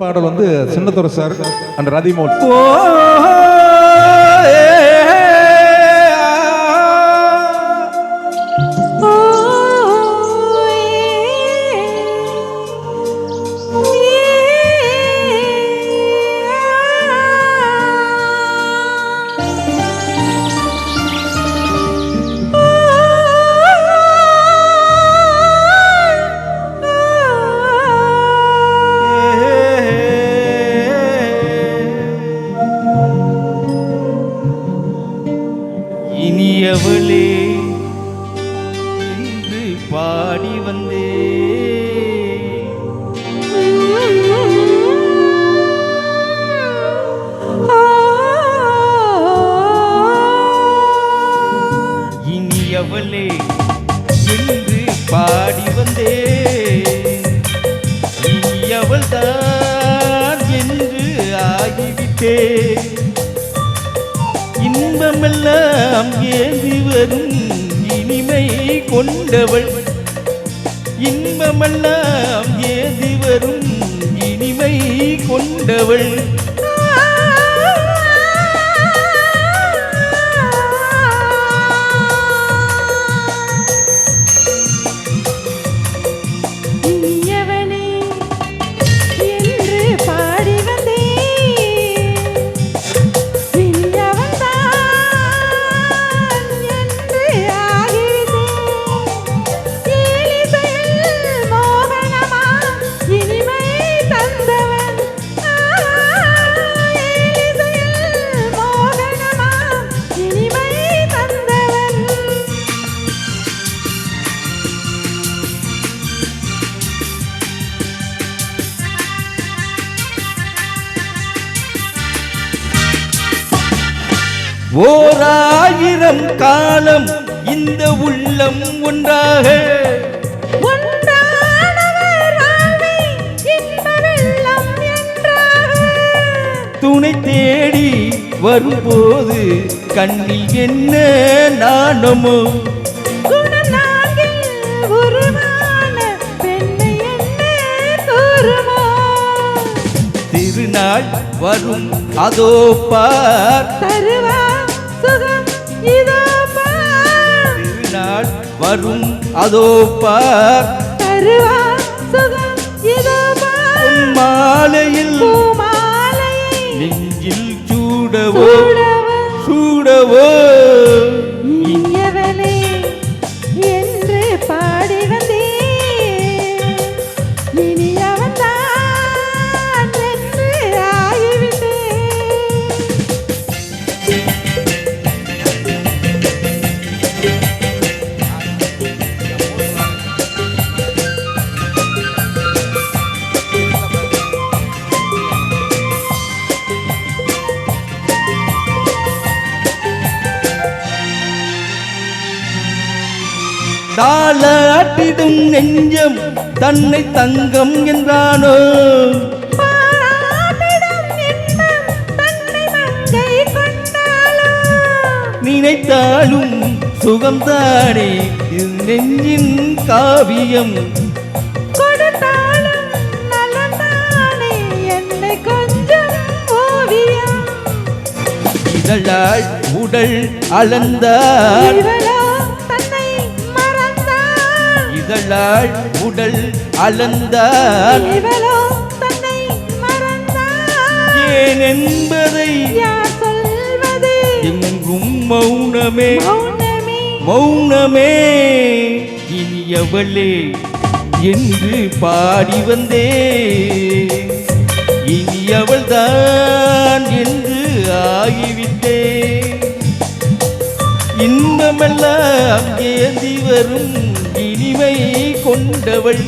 பாடல் வந்து Chinnathurai sir and ரதிமோல். இனியவளே என்று பாடி வந்தே இனியவளே என்று பாடி வந்தே இனியவள் தான் என்று ஆகிவிட்டே இன்பமெல்லாம் ஏந்தி வரும் இனிமை கொண்டவள் இன்பமெல்லாம் ஏந்தி வரும் இனிமை கொண்டவள் ஓராயிரம் காலம் இந்த உள்ளம் ஒன்றாக துணை தேடி வரும்போது கண்ணில் என்ன நாணமோ திருநாள் வரும் அதோ பார் திருநாள் வரும் அதோ பார் மாலையில் நெஞ்சில் சூடவோ சூடவோ இனியவளே என்று பாடி வந்தே இனியவன் தான் என்று ஆகிவிட்டே தாளாட்டிடும் நெஞ்சம் தன்னை தங்கம் என்றானோ நினைத்தாலும் சுகம்தானே நெஞ்சின் காவியம் கொடுத்தாலும் நலந்தானே என்னை கொஞ்சம் ஓவியம் இதழால் உடல் அளந்தால் இதழால் உடல் அளந்தால் ஏன் என்பதை எங்கும் மௌனமே மௌனமே இனியவளே என்று பாடி வந்தே இனியவள் தான் என்று ஆகிவிட்டே இன்பமெல்லாம் ஏந்தி வரும் இனிமை கொண்டவள்